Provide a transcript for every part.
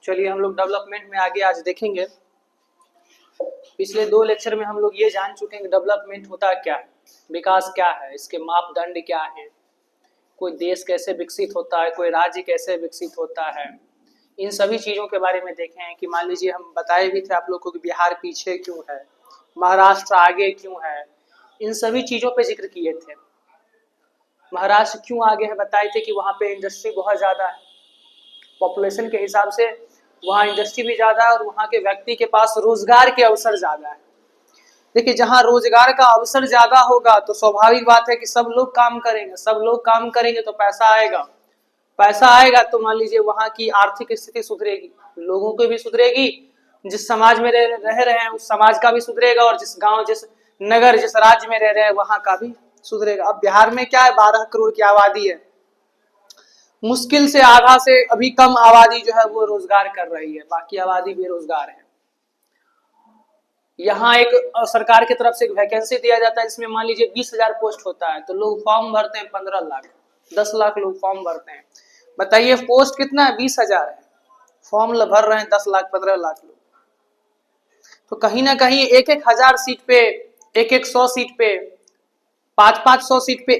चलिए हम लोग डेवलपमेंट में आगे आज देखेंगे। पिछले 2 लेक्चर में हम लोग ये जान चुके हैं कि डेवलपमेंट होता क्या है, विकास क्या है, इसके मापदंड क्या है, कोई देश कैसे विकसित होता है, कोई राज्य कैसे विकसित होता है। इन सभी चीज़ों के बारे में देखे हैं कि मान लीजिए हम बताए भी थे आप लोग को कि बिहार पीछे क्यों है, महाराष्ट्र आगे क्यों है, इन सभी चीज़ों पे जिक्र किए थे। महाराष्ट्र क्यों आगे है बताए थे कि वहाँ पे इंडस्ट्री बहुत ज़्यादा है, पॉपुलेशन के हिसाब से वहाँ इंडस्ट्री भी ज़्यादा है और वहाँ के व्यक्ति के पास रोजगार के अवसर ज़्यादा है। देखिए जहाँ रोजगार का अवसर ज़्यादा होगा तो स्वाभाविक बात है कि सब लोग काम करेंगे, सब लोग काम करेंगे तो पैसा आएगा, पैसा आएगा तो मान लीजिए वहाँ की आर्थिक स्थिति सुधरेगी, लोगों की भी सुधरेगी, जिस समाज में रह रहे हैं उस समाज का भी सुधरेगा और जिस गांव, जिस नगर, जिस राज्य में रह रहे हैं वहाँ का भी सुधरेगा। अब बिहार में क्या है, 12 करोड़ की आबादी है, मुश्किल से आधा से अभी कम आबादी जो है वो रोजगार कर रही है, बाकी आबादी बेरोजगार है। यहाँ एक सरकार की तरफ से एक वैकेंसी दिया जाता है, इसमें मान लीजिए 20,000 पोस्ट होता है तो लोग फॉर्म भरते हैं 15 लाख, 10 लाख लोग फॉर्म भरते हैं। बताइए पोस्ट कितना है, 20,000 है, फॉर्म भर रहे हैं 10 लाख 15 लाख लोग। तो कहीं ना कहीं 1-1 हजार सीट पे, 1-1 100 सीट पे, 500 सीट पे,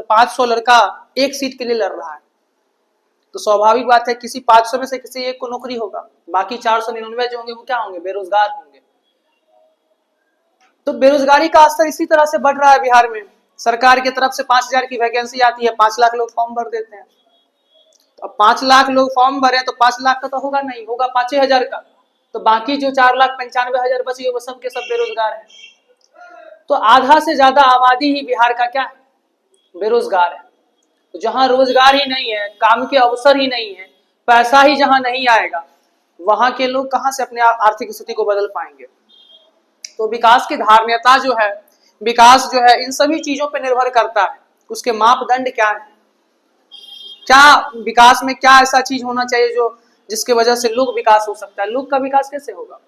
500 लड़का एक सीट के लिए लड़ रहा है। तो स्वाभाविक बात है किसी 500 में से किसी एक को नौकरी होगा, बाकी 499 जो होंगे वो क्या होंगे, बेरोजगार होंगे। तो बेरोजगारी का स्तर इसी तरह से बढ़ रहा है बिहार में। सरकार की तरफ से 5,000 की वैकेंसी आती है, 5 लाख लोग फॉर्म भर देते हैं। तो अब 5 लाख लोग फॉर्म भरे तो 5 लाख का तो होगा नहीं, होगा 5,000 का, तो बाकी जो 4,95,000 बच गए वो सब के सब बेरोजगार है। तो आधा से ज्यादा आबादी ही बिहार का क्या है, बेरोजगार है। तो जहां रोजगार ही नहीं है, काम के अवसर ही नहीं है, पैसा ही जहां नहीं आएगा, वहां के लोग कहां से अपने आर्थिक स्थिति को बदल पाएंगे। तो विकास की धारणीयता जो है, विकास जो है इन सभी चीजों पर निर्भर करता है। उसके मापदंड क्या है, क्या विकास में क्या ऐसा चीज होना चाहिए जो जिसके वजह से लोग विकास हो सकता है। लोग का विकास कैसे होगा,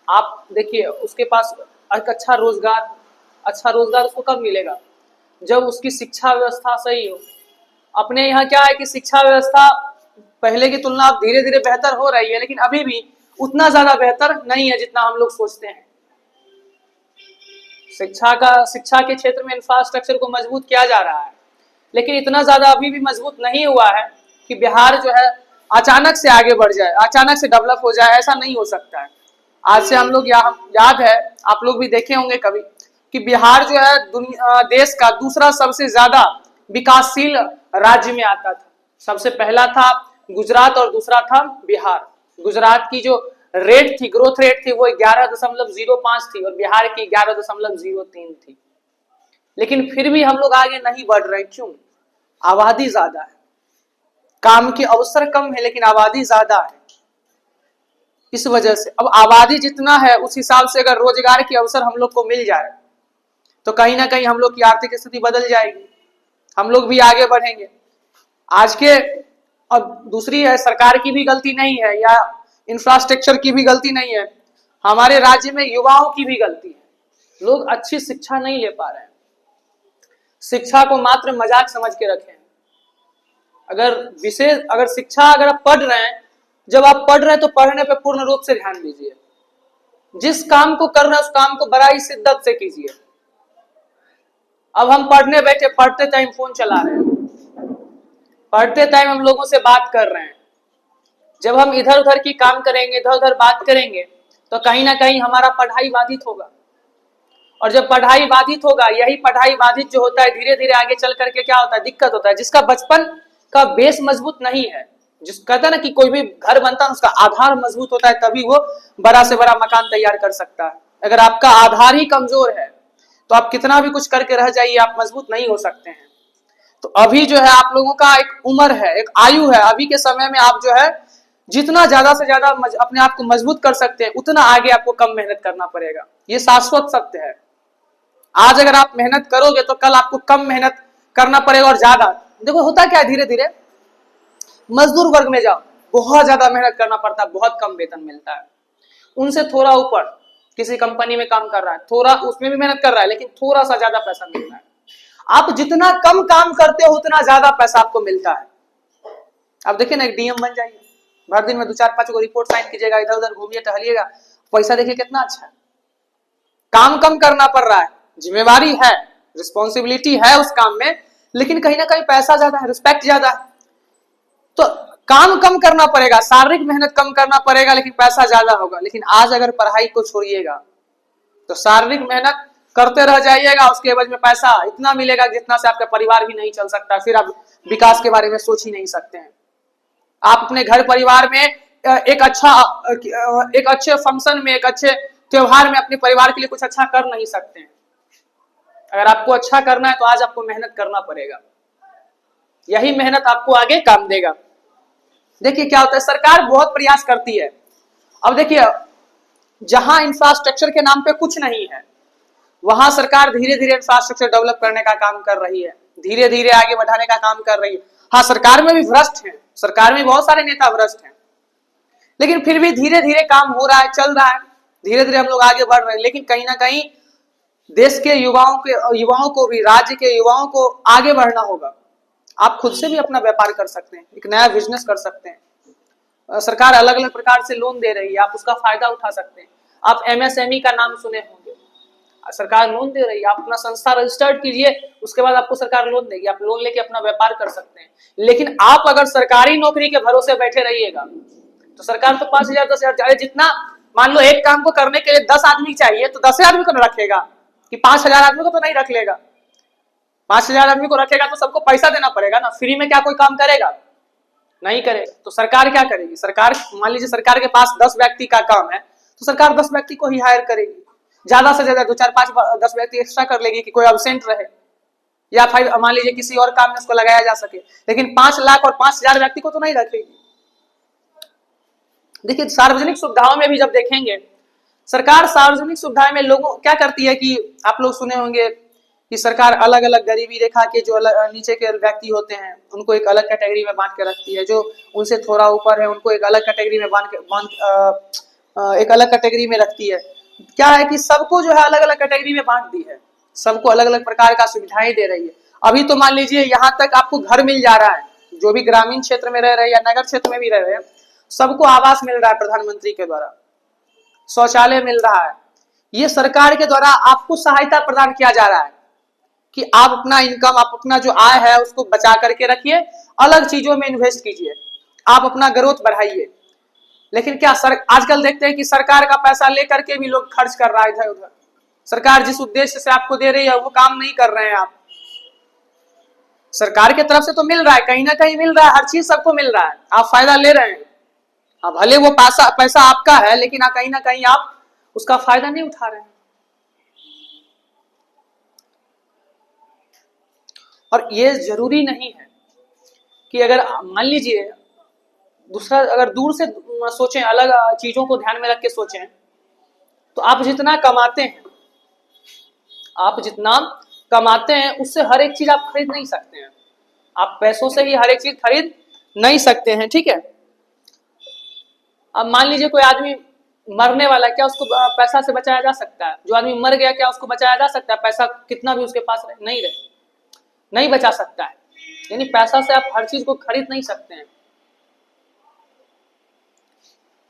आप देखिए उसके पास एक अच्छा रोजगार उसको कब मिलेगा, जब उसकी शिक्षा व्यवस्था सही हो। अपने यहाँ क्या है कि शिक्षा व्यवस्था पहले की तुलना अब धीरे धीरे बेहतर हो रही है, लेकिन अभी भी उतना ज्यादा बेहतर नहीं है जितना हम लोग सोचते हैं। शिक्षा के क्षेत्र में इंफ्रास्ट्रक्चर को मजबूत किया जा रहा है, लेकिन इतना ज्यादा अभी भी मजबूत नहीं हुआ है कि बिहार जो है अचानक से आगे बढ़ जाए, अचानक से डेवलप हो जाए, ऐसा नहीं हो सकता है। आज से हम लोग याद है, आप लोग भी देखे होंगे कभी कि बिहार जो है देश का दूसरा सबसे ज्यादा विकासशील राज्य में आता था। सबसे पहला था गुजरात और दूसरा था बिहार। गुजरात की जो रेट थी, ग्रोथ रेट थी, वो 11.05 थी और बिहार की 11.03 थी। लेकिन फिर भी हम लोग आगे नहीं बढ़ रहे, क्यों, आबादी ज्यादा है, काम के अवसर कम है लेकिन आबादी ज्यादा है। इस वजह से अब आबादी जितना है उस हिसाब से अगर रोजगार के अवसर हम लोग को मिल जाए तो कहीं ना कहीं हम लोग की आर्थिक स्थिति बदल जाएगी, हम लोग भी आगे बढ़ेंगे। आज के अब दूसरी है, सरकार की भी गलती नहीं है या इंफ्रास्ट्रक्चर की भी गलती नहीं है, हमारे राज्य में युवाओं की भी गलती है। लोग अच्छी शिक्षा नहीं ले पा रहे हैं, शिक्षा को मात्र मजाक समझ के रखे हैं। अगर शिक्षा अगर आप पढ़ रहे हैं, जब आप पढ़ रहे हैं तो पढ़ने पे पूर्ण रूप से ध्यान दीजिए। जिस काम को कर रहे हैं उस काम को बड़ा ही शिद्दत से कीजिए। अब हम पढ़ने बैठे, पढ़ते टाइम फोन चला रहे हैं, पढ़ते टाइम हम लोगों से बात कर रहे हैं। जब हम इधर उधर की काम करेंगे, इधर उधर बात करेंगे तो कहीं ना कहीं हमारा पढ़ाई बाधित होगा। और जब पढ़ाई बाधित होगा, यही पढ़ाई बाधित जो होता है धीरे धीरे आगे चल करके क्या होता है, दिक्कत होता है। जिसका बचपन का बेस मजबूत नहीं है, जिस कहता है ना कि कोई भी घर बनता है उसका आधार मजबूत होता है तभी वो बड़ा से बड़ा मकान तैयार कर सकता है। अगर आपका आधार ही कमजोर है तो आप कितना भी कुछ करके रह जाइए, आप मजबूत नहीं हो सकते हैं। तो अभी जो है आप लोगों का एक उम्र है, एक आयु है, अभी के समय में आप जो है जितना ज्यादा से ज्यादा अपने आप को मजबूत कर सकते हैं उतना आगे आपको कम मेहनत करना पड़ेगा। ये शाश्वत सत्य है। आज अगर आप मेहनत करोगे तो कल आपको कम मेहनत करना पड़ेगा और ज्यादा। देखो होता क्या है, धीरे धीरे मजदूर वर्ग में जाओ, बहुत ज्यादा मेहनत करना पड़ता है, बहुत कम वेतन मिलता है। उनसे थोड़ा ऊपर किसी कंपनी में काम कर रहा है, थोड़ा उसमें भी मेहनत कर रहा है लेकिन थोड़ा सा ज्यादा पैसा मिल रहा है। आप जितना कम काम करते हो उतना ज्यादा पैसा आपको मिलता है। अब देखिए ना, एक डीएम बन जाइए, भर दिन में 2-4-5 को रिपोर्ट साइन कीजिएगा, इधर उधर घूमिए टहलिएगा, पैसा देखिए कितना अच्छा है। काम कम करना पड़ रहा है, जिम्मेवारी है, रिस्पॉन्सिबिलिटी है उस काम में, लेकिन कहीं ना कहीं पैसा ज्यादा है, रिस्पेक्ट ज्यादा है। तो काम कम करना पड़ेगा, शारीरिक मेहनत कम करना पड़ेगा, लेकिन पैसा ज्यादा होगा। लेकिन आज अगर पढ़ाई को छोड़िएगा तो शारीरिक मेहनत करते रह जाइएगा, उसके एवज में पैसा इतना मिलेगा जितना से आपका परिवार भी नहीं चल सकता, फिर आप विकास के बारे में सोच ही नहीं सकते हैं। आप अपने घर परिवार में एक अच्छे फंक्शन में, एक अच्छे त्योहार में अपने परिवार के लिए कुछ अच्छा कर नहीं सकते हैं। अगर आपको अच्छा करना है तो आज आपको मेहनत करना पड़ेगा, यही मेहनत आपको आगे काम देगा। देखिए क्या होता है, सरकार बहुत प्रयास करती है। अब देखिए, जहां इंफ्रास्ट्रक्चर के नाम पे कुछ नहीं है, वहां सरकार धीरे धीरे इंफ्रास्ट्रक्चर डेवलप करने का काम कर रही है, धीरे धीरे आगे बढ़ाने का काम कर रही है। हाँ, सरकार में भी भ्रष्ट है, सरकार में बहुत सारे नेता भ्रष्ट हैं, लेकिन फिर भी धीरे धीरे काम हो रहा है, चल रहा है, धीरे धीरे हम लोग आगे बढ़ रहे हैं। लेकिन कहीं ना कहीं देश के युवाओं को भी, राज्य के युवाओं को आगे बढ़ना होगा। आप खुद से भी अपना व्यापार कर सकते हैं, एक नया बिजनेस कर सकते हैं। सरकार अलग अलग प्रकार से लोन दे रही है, आप उसका फायदा उठा सकते हैं। आप एमएसएमई का नाम सुने होंगे, सरकार लोन दे रही है, आप अपना संस्था रजिस्टर्ड कीजिए, उसके बाद आपको सरकार लोन देगी, आप लोन लेके अपना व्यापार कर सकते हैं। लेकिन आप अगर सरकारी नौकरी के भरोसे बैठे रहिएगा तो सरकार तो 5,000 10,000 जितना, मान लो एक काम को करने के लिए 10 आदमी चाहिए तो 10 आदमी को न रखेगा कि 5,000 आदमी को तो नहीं रख लेगा। 5,000 आदमी को रखेगा तो सबको पैसा देना पड़ेगा ना, फ्री में क्या कोई काम करेगा? नहीं करेगा। तो सरकार क्या करेगी? सरकार, मान लीजिए सरकार के पास 10 व्यक्ति का काम है तो सरकार 10 व्यक्ति को ही हायर करेगी, ज्यादा से ज्यादा 2-4-5-10 व्यक्ति एक्स्ट्रा कर लेगी कि कोई एब्सेंट रहे, या फिर मान लीजिए किसी और काम में उसको लगाया जा सके, लेकिन 5 लाख और 5,000 व्यक्ति को तो नहीं रखेगी। देखिए, सार्वजनिक सुविधाओं में भी जब देखेंगे, सरकार सार्वजनिक सुविधाओं में लोगों क्या करती है कि आप लोग सुने होंगे कि सरकार अलग अलग गरीबी रेखा के जो नीचे के व्यक्ति होते हैं उनको एक अलग कैटेगरी में बांट के रखती है, जो उनसे थोड़ा ऊपर है उनको एक अलग कैटेगरी में एक अलग कैटेगरी में रखती है। क्या है कि सबको जो है अलग अलग कैटेगरी में बांट दी है, सबको अलग अलग प्रकार का सुविधाएं दे रही है। अभी तो मान लीजिए यहाँ तक आपको घर मिल जा रहा है, जो भी ग्रामीण क्षेत्र में रह रहे हैं या नगर क्षेत्र में भी रह रहे हैं, सबको आवास मिल रहा है प्रधानमंत्री के द्वारा, शौचालय मिल रहा है। ये सरकार के द्वारा आपको सहायता प्रदान किया जा रहा है कि आप अपना इनकम, आप अपना जो आय है उसको बचा करके रखिए, अलग चीजों में इन्वेस्ट कीजिए, आप अपना ग्रोथ बढ़ाइए। लेकिन क्या आजकल देखते हैं कि सरकार का पैसा लेकर के भी लोग खर्च कर रहा है इधर उधर। सरकार जिस उद्देश्य से आपको दे रही है वो काम नहीं कर रहे हैं आप। सरकार की तरफ से तो मिल रहा है, कहीं ना कहीं मिल रहा है, हर चीज सबको मिल रहा है, आप फायदा ले रहे हैं। अब भले वो पैसा आपका है, लेकिन कहीं ना कहीं आप उसका फायदा नहीं उठा रहे हैं। और ये जरूरी नहीं है कि अगर मान लीजिए दूसरा, अगर दूर से सोचें, अलग चीजों को ध्यान में रख के सोचें, तो आप जितना कमाते हैं उससे हर एक चीज आप खरीद नहीं सकते हैं। आप पैसों से ही हर एक चीज खरीद नहीं सकते हैं, ठीक है। अब मान लीजिए कोई आदमी मरने वाला, क्या उसको पैसा से बचाया जा सकता है? जो आदमी मर गया क्या उसको बचाया जा सकता है? पैसा कितना भी उसके पास नहीं बचा सकता है। यानी पैसा से आप हर चीज को खरीद नहीं सकते हैं।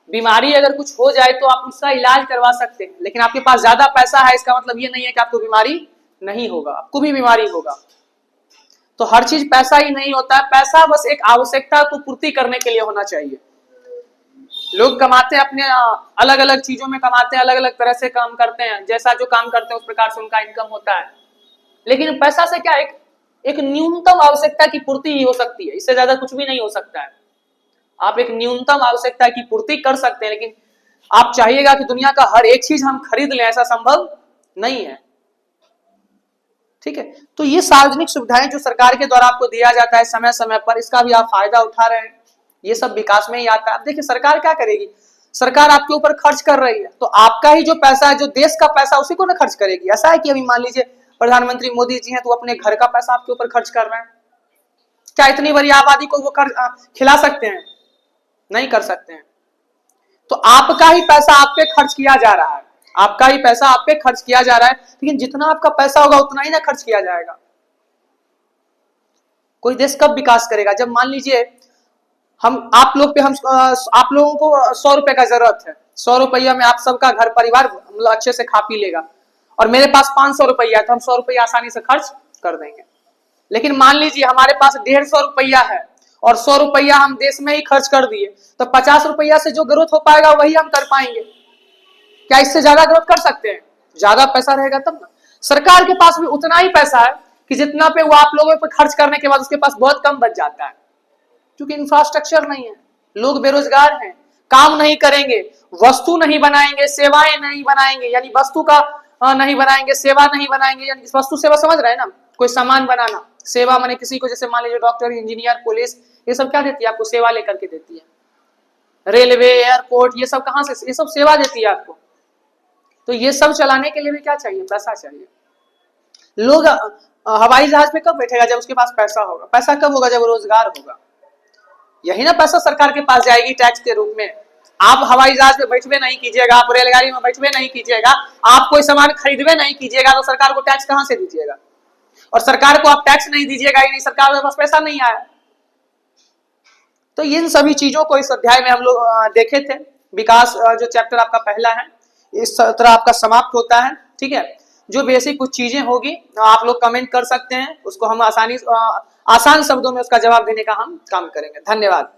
बीमारी अगर कुछ हो जाए तो आप उसका इलाज करवा सकते हैं, लेकिन आपके पास ज्यादा पैसा है इसका मतलब ये नहीं है कि आपको बीमारी नहीं होगा, आपको भी बीमारी होगा। तो हर चीज पैसा ही नहीं होता है, पैसा बस एक आवश्यकता को पूर्ति करने के लिए होना चाहिए। लोग कमाते हैं, अपने अलग अलग चीजों में कमाते हैं, अलग अलग तरह से काम करते हैं, जैसा जो काम करते हैं उस प्रकार से उनका इनकम होता है। लेकिन पैसा से क्या एक न्यूनतम आवश्यकता की पूर्ति ही हो सकती है, इससे ज्यादा कुछ भी नहीं हो सकता है। आप एक न्यूनतम आवश्यकता की पूर्ति कर सकते हैं, लेकिन आप चाहिएगा कि दुनिया का हर एक चीज हम खरीद लें, ऐसा संभव नहीं है, ठीक है। तो ये सार्वजनिक सुविधाएं जो सरकार के द्वारा आपको दिया जाता है समय समय पर, इसका भी आप फायदा उठा रहे हैं, ये सब विकास में ही आता है। अब देखिए सरकार क्या करेगी, सरकार आपके ऊपर खर्च कर रही है, तो आपका ही जो पैसा है, जो देश का पैसा, उसी को ना खर्च करेगी। ऐसा है कि अभी मान लीजिए प्रधानमंत्री मोदी जी हैं, तो अपने घर का पैसा आपके ऊपर खर्च कर रहे हैं। क्या इतनी बड़ी आबादी को वो खिला सकते हैं? नहीं कर सकते हैं। तो आपका ही पैसा आप पे खर्च किया जा रहा है, आपका ही पैसा आप पे खर्च किया जा रहा है, लेकिन जितना आपका पैसा होगा उतना ही ना खर्च किया जाएगा। कोई देश कब विकास करेगा? जब मान लीजिए हम आप लोगों को 100 रुपए का जरूरत है, 100 रुपया में आप सबका घर परिवार मतलब अच्छे से खा पी लेगा, और मेरे पास 500 रुपया है तो हम 100 रुपया आसानी से खर्च कर देंगे। लेकिन मान लीजिए हमारे पास 150 रुपया है और 100 रुपया हम देश में ही खर्च कर दिए, तो 50 रुपया से जो ग्रोथ हो पाएगा वही हम कर पाएंगे। क्या इससे ज्यादा ग्रोथ कर सकते हैं? ज्यादा पैसा रहेगा तब ना। सरकार के पास भी उतना ही पैसा है कि जितना पे वो आप लोगों पे खर्च करने के बाद उसके पास बहुत कम बच जाता है, क्योंकि इंफ्रास्ट्रक्चर नहीं है, लोग बेरोजगार हैं, काम नहीं करेंगे, वस्तु नहीं बनाएंगे, सेवाएं नहीं बनाएंगे, यानी वस्तु का नहीं बनाएंगे, सेवा नहीं बनाएंगे, यानी वस्तु सेवा समझ रहे हैं ना, कोई सामान बनाना, सेवा माने किसी को, जैसे मान लीजिए डॉक्टर, इंजीनियर, पुलिस, ये सब क्या देती है आपको? सेवा लेकर के देती है। रेलवे, एयरपोर्ट, ये सब कहां से, ये सब सेवा देती है आपको। तो ये सब चलाने के लिए भी क्या चाहिए? पैसा चाहिए। लोग हवाई जहाज पे कब बैठेगा? जब उसके पास पैसा होगा। पैसा कब होगा? जब रोजगार होगा। यही ना पैसा सरकार के पास जाएगी टैक्स के रूप में। आप हवाई जहाज में बैठवे नहीं कीजिएगा, आप रेलगाड़ी में बैठवे नहीं कीजिएगा, आप कोई सामान खरीदवे नहीं कीजिएगा, तो सरकार को टैक्स कहां से दीजिएगा? और सरकार को आप टैक्स नहीं दीजिएगा, नहीं सरकार के पास पैसा नहीं आया। तो इन सभी चीजों को इस अध्याय में हम लोग देखे थे। विकास जो चैप्टर आपका पहला है इस तरह आपका समाप्त होता है। ठीक है, जो बेसिक कुछ चीजें होगी आप लोग कमेंट कर सकते हैं, उसको हम आसान शब्दों में उसका जवाब देने का हम काम करेंगे। धन्यवाद।